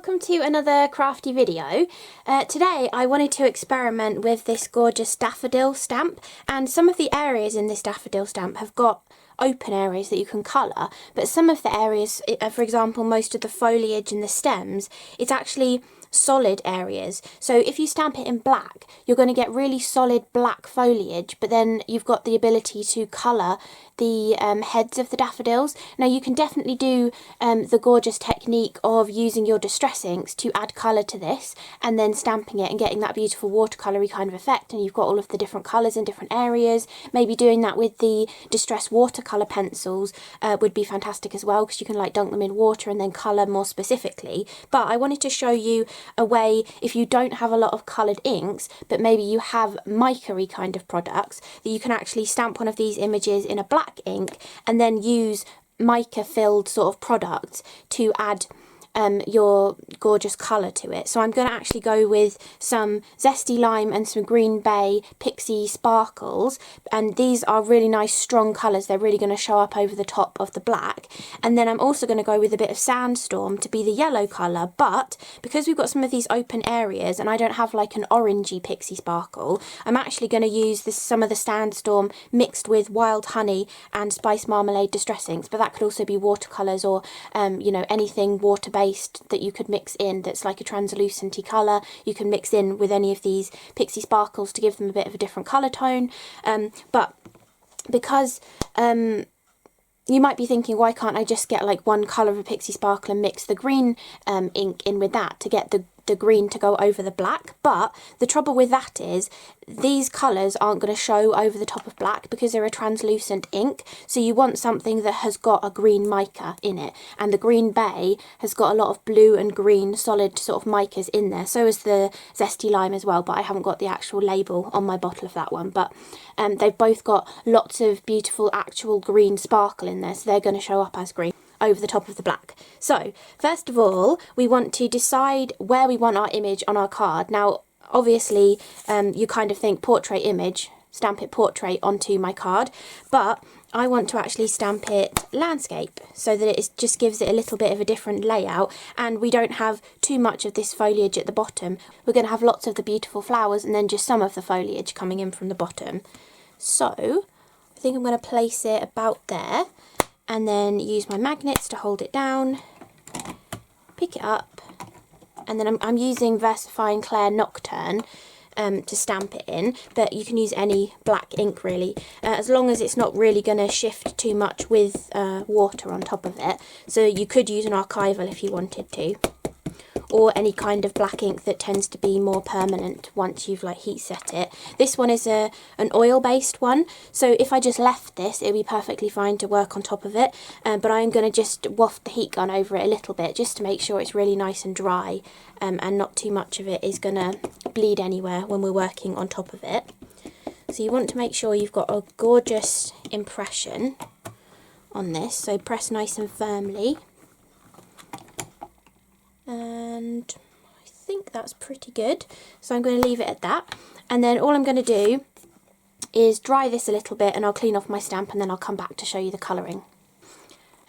welcome to another crafty video. Today I wanted to experiment with this gorgeous daffodil stamp, and some of the areas in this daffodil stamp have got open areas that you can colour, but some of the areas, for example most of the foliage and the stems, it's actually solid areas. So if you stamp it in black, you're going to get really solid black foliage, but then you've got the ability to colour the heads of the daffodils. Now you can definitely do the gorgeous technique of using your distress inks to add colour to this and then stamping it and getting that beautiful watercolour-y kind of effect, and you've got all of the different colours in different areas. Maybe doing that with the distress watercolour pencils would be fantastic as well, because you can like dunk them in water and then colour more specifically. But I wanted to show you a way, if you don't have a lot of coloured inks but maybe you have mica-y kind of products, that you can actually stamp one of these images in a black ink and then use mica filled sort of products to add your gorgeous colour to it. So I'm going to actually go with some Zesty Lime and some Green Bay Pixie Sparkles, and these are really nice strong colours. They're really going to show up over the top of the black. And then I'm also going to go with a bit of Sandstorm to be the yellow colour, but because we've got some of these open areas and I don't have like an orangey Pixie Sparkle, I'm actually going to use some of the Sandstorm mixed with Wild Honey and Spice Marmalade Distress Inks, but that could also be watercolours or you know, anything water-based that you could mix in that's like a translucenty colour. You can mix in with any of these Pixie Sparkles to give them a bit of a different colour tone. But because you might be thinking, why can't I just get like one colour of a Pixie Sparkle and mix the green ink in with that to get the green to go over the black? But the trouble with that is these colours aren't going to show over the top of black because they're a translucent ink. So you want something that has got a green mica in it, and the Green Bay has got a lot of blue and green solid sort of micas in there. So is the Zesty Lime as well, but I haven't got the actual label on my bottle of that one. But they've both got lots of beautiful actual green sparkle in there, so they're going to show up as green over the top of the black. So first of all, we want to decide where we want our image on our card. Now obviously you kind of think portrait image, stamp it portrait onto my card, but I want to actually stamp it landscape so that it just gives it a little bit of a different layout, and we don't have too much of this foliage at the bottom. We're going to have lots of the beautiful flowers and then just some of the foliage coming in from the bottom. So I think I'm going to place it about there, and then use my magnets to hold it down, pick it up, and then I'm using VersaFine Clair Nocturne to stamp it in, but you can use any black ink really, as long as it's not really going to shift too much with water on top of it. So you could use an archival if you wanted to, or any kind of black ink that tends to be more permanent once you've like heat set it. This one is an oil based one, so if I just left this it would be perfectly fine to work on top of it, but I'm going to just waft the heat gun over it a little bit just to make sure it's really nice and dry, and not too much of it is going to bleed anywhere when we're working on top of it. So you want to make sure you've got a gorgeous impression on this, so press nice and firmly. And I think that's pretty good, so I'm going to leave it at that, and then all I'm going to do is dry this a little bit and I'll clean off my stamp, and then I'll come back to show you the colouring.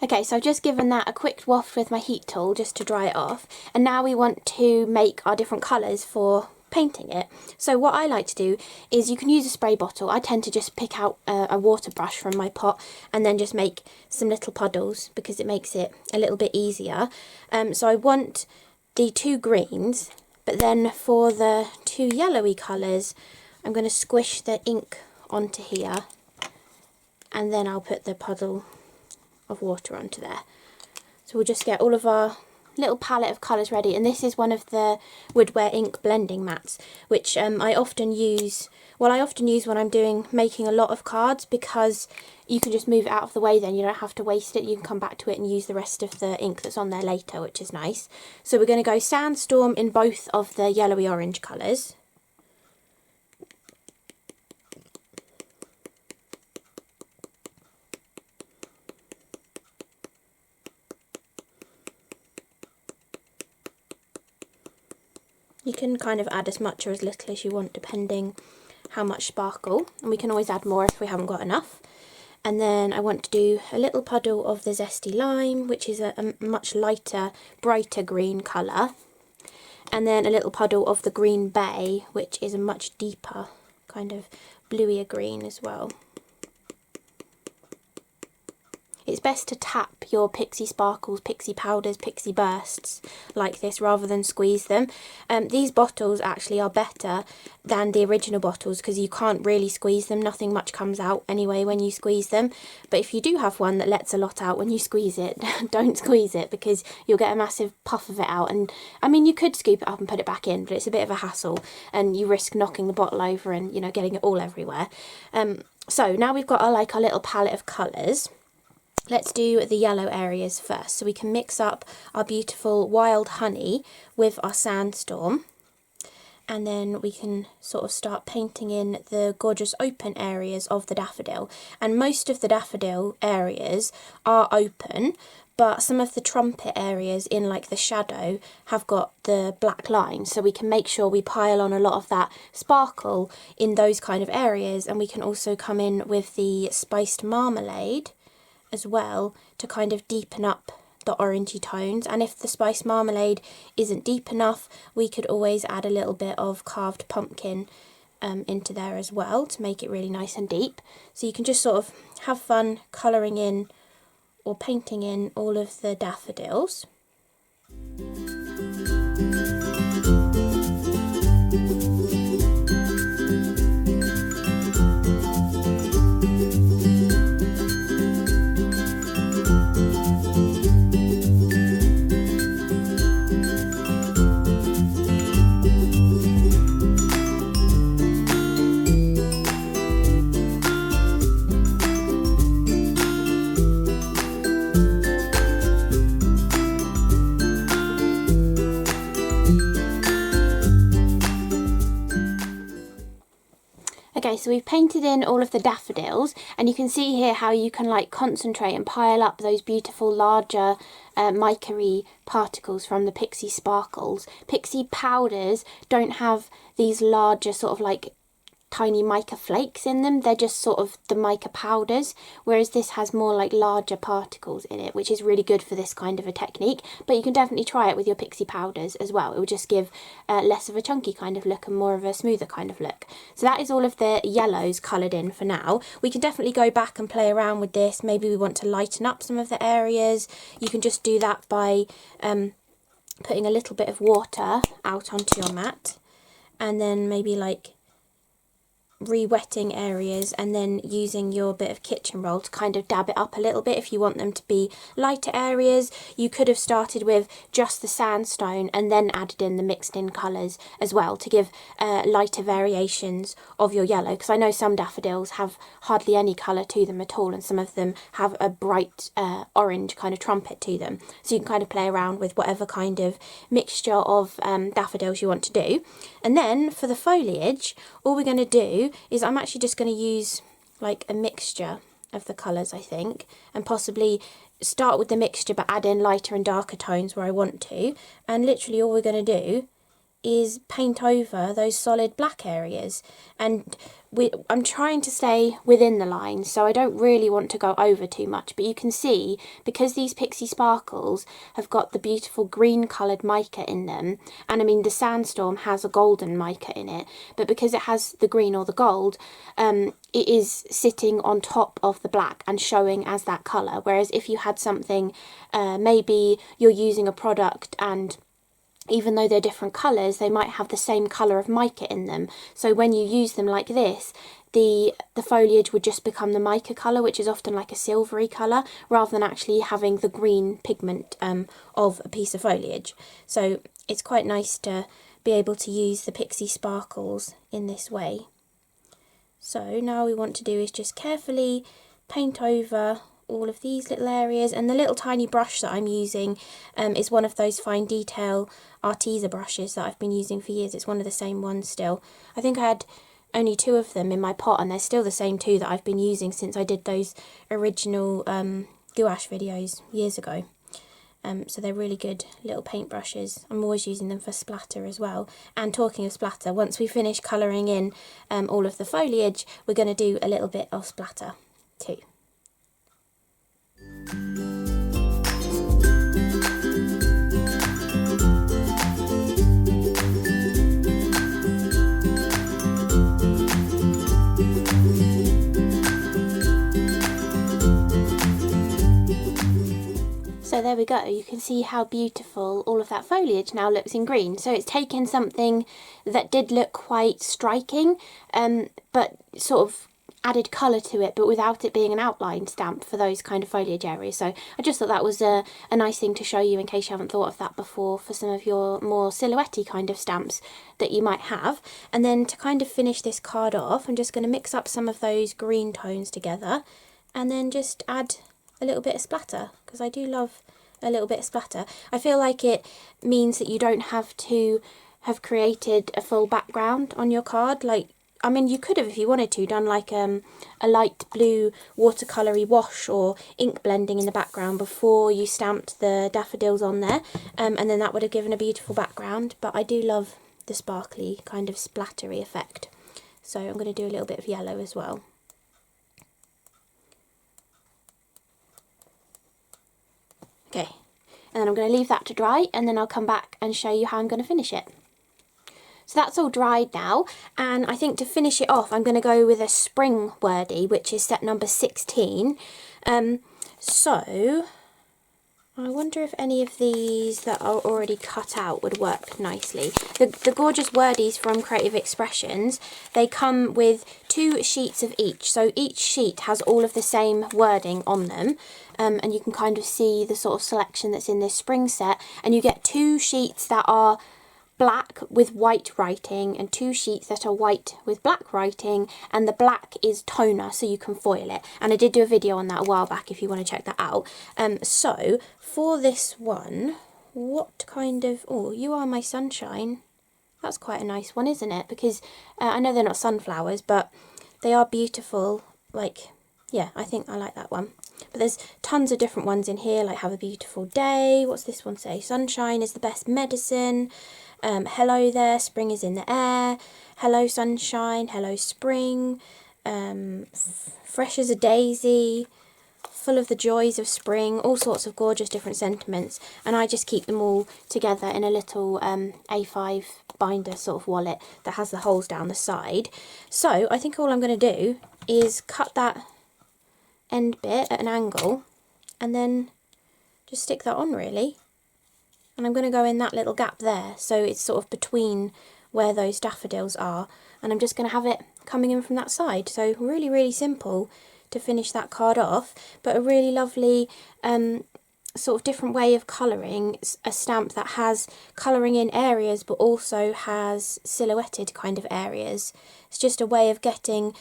Okay, so I've just given that a quick waft with my heat tool just to dry it off, and now we want to make our different colours for painting it. So what I like to do is, you can use a spray bottle. I tend to just pick out a water brush from my pot and then just make some little puddles because it makes it a little bit easier. So I want the two greens, but then for the two yellowy colours I'm going to squish the ink onto here, and then I'll put the puddle of water onto there. So we'll just get all of our little palette of colours ready, and this is one of the Woodware ink blending mats, which I often use when I'm making a lot of cards, because you can just move it out of the way, then you don't have to waste it. You can come back to it and use the rest of the ink that's on there later, which is nice. So we're going to go Sandstorm in both of the yellowy orange colours. You can kind of add as much or as little as you want depending how much sparkle, and we can always add more if we haven't got enough. And then I want to do a little puddle of the Zesty Lime, which is a much lighter, brighter green colour. And then a little puddle of the Green Bay, which is a much deeper kind of bluier green as well. It's best to tap your Pixie Sparkles, Pixie Powders, Pixie Bursts like this rather than squeeze them. These bottles actually are better than the original bottles because you can't really squeeze them. Nothing much comes out anyway when you squeeze them. But if you do have one that lets a lot out when you squeeze it, don't squeeze it because you'll get a massive puff of it out. And I mean, you could scoop it up and put it back in, but it's a bit of a hassle and you risk knocking the bottle over and, you know, getting it all everywhere. So now we've got our little palette of colours. Let's do the yellow areas first. So we can mix up our beautiful Wild Honey with our Sandstorm. And then we can sort of start painting in the gorgeous open areas of the daffodil. And most of the daffodil areas are open, but some of the trumpet areas in like the shadow have got the black lines. So we can make sure we pile on a lot of that sparkle in those kind of areas. And we can also come in with the spiced marmalade as well to kind of deepen up the orangey tones. And if the spiced marmalade isn't deep enough, we could always add a little bit of carved pumpkin into there as well to make it really nice and deep. So you can just sort of have fun colouring in or painting in all of the daffodils. Okay, so we've painted in all of the daffodils, and you can see here how you can like concentrate and pile up those beautiful larger mica-y particles from the Pixie Sparkles. Pixie Powders don't have these larger sort of like tiny mica flakes in them. They're just sort of the mica powders, whereas this has more like larger particles in it, which is really good for this kind of a technique. But you can definitely try it with your Pixie Powders as well. It will just give less of a chunky kind of look and more of a smoother kind of look. So that is all of the yellows coloured in for now. We can definitely go back and play around with this. Maybe we want to lighten up some of the areas. You can just do that by putting a little bit of water out onto your mat, and then maybe like re-wetting areas, and then using your bit of kitchen roll to kind of dab it up a little bit if you want them to be lighter areas. You could have started with just the sandstone and then added in the mixed in colours as well to give lighter variations of your yellow, because I know some daffodils have hardly any colour to them at all, and some of them have a bright orange kind of trumpet to them. So you can kind of play around with whatever kind of mixture of daffodils you want to do. And then for the foliage, all we're going to do is I'm actually just going to use like a mixture of the colours, I think, and possibly start with the mixture but add in lighter and darker tones where I want to. And literally all we're going to do is paint over those solid black areas. And I'm trying to stay within the lines, so I don't really want to go over too much. But you can see, because these Pixie Sparkles have got the beautiful green coloured mica in them, and I mean the Sandstorm has a golden mica in it, but because it has the green or the gold, it is sitting on top of the black and showing as that colour. Whereas if you had something, maybe you're using a product and even though they're different colours, they might have the same colour of mica in them. So when you use them like this, the foliage would just become the mica colour, which is often like a silvery colour, rather than actually having the green pigment of a piece of foliage. So it's quite nice to be able to use the Pixie Sparkles in this way. So now all we want to do is just carefully paint over all of these little areas, and the little tiny brush that I'm using is one of those fine detail Arteza brushes that I've been using for years. It's one of the same ones still. I think I had only 2 of them in my pot, and they're still the same 2 that I've been using since I did those original gouache videos years ago. So they're really good little paint brushes. I'm always using them for splatter as well. And talking of splatter, once we finish colouring in all of the foliage, we're going to do a little bit of splatter too. So there we go, you can see how beautiful all of that foliage now looks in green. So it's taken something that did look quite striking, but sort of added colour to it, but without it being an outline stamp for those kind of foliage areas. So I just thought that was a nice thing to show you in case you haven't thought of that before for some of your more silhouette-y kind of stamps that you might have. And then to kind of finish this card off, I'm just going to mix up some of those green tones together and then just add a little bit of splatter, because I do love a little bit of splatter. I feel like it means that you don't have to have created a full background on your card. Like, I mean, you could have, if you wanted to, done like a light blue watercolour-y wash or ink blending in the background before you stamped the daffodils on there, and then that would have given a beautiful background. But I do love the sparkly kind of splattery effect. So I'm going to do a little bit of yellow as well. Okay, and then I'm going to leave that to dry, and then I'll come back and show you how I'm going to finish it. So that's all dried now, and I think to finish it off I'm going to go with a spring Wordie, which is set number 16. So I wonder if any of these that are already cut out would work nicely. The gorgeous Wordies from Creative Expressions, they come with 2 sheets of each, so each sheet has all of the same wording on them. And you can kind of see the sort of selection that's in this spring set, and you get 2 sheets that are black with white writing and 2 sheets that are white with black writing, and the black is toner so you can foil it, and I did do a video on that a while back if you want to check that out. So for this one, what kind of, oh, You Are My Sunshine, that's quite a nice one, isn't it? Because I know they're not sunflowers, but they are beautiful. Like, yeah, I think I like that one. But there's tons of different ones in here, like Have a Beautiful Day. What's this one say? Sunshine is the best medicine. Hello there, spring is in the air. Hello sunshine, hello spring. Fresh as a daisy. Full of the joys of spring. All sorts of gorgeous different sentiments. And I just keep them all together in a little A5 binder sort of wallet that has the holes down the side. So I think all I'm going to do is cut that end bit at an angle and then just stick that on, really. And I'm going to go in that little gap there, so it's sort of between where those daffodils are, and I'm just going to have it coming in from that side. So really, really simple to finish that card off, but a really lovely sort of different way of colouring a stamp that has colouring in areas but also has silhouetted kind of areas. It's just a way of getting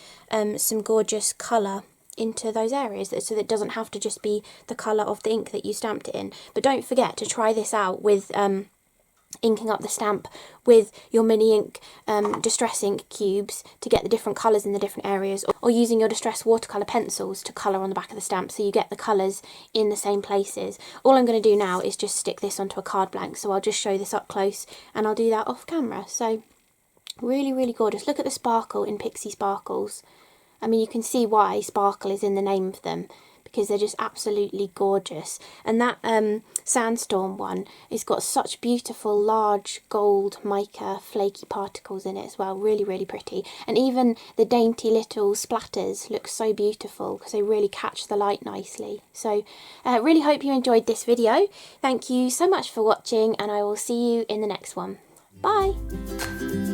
some gorgeous colour into those areas, so that it doesn't have to just be the colour of the ink that you stamped it in. But don't forget to try this out with inking up the stamp with your mini ink distress ink cubes to get the different colours in the different areas, or using your distress watercolour pencils to colour on the back of the stamp so you get the colours in the same places. All I'm going to do now is just stick this onto a card blank, so I'll just show this up close and I'll do that off camera. So really, really gorgeous. Look at the sparkle in Pixie Sparkles. I mean, you can see why sparkle is in the name of them, because they're just absolutely gorgeous. And that Sandstorm one, it's got such beautiful large gold mica flaky particles in it as well. Really, really pretty. And even the dainty little splatters look so beautiful because they really catch the light nicely. So really hope you enjoyed this video. Thank you so much for watching, and I will see you in the next one. Bye!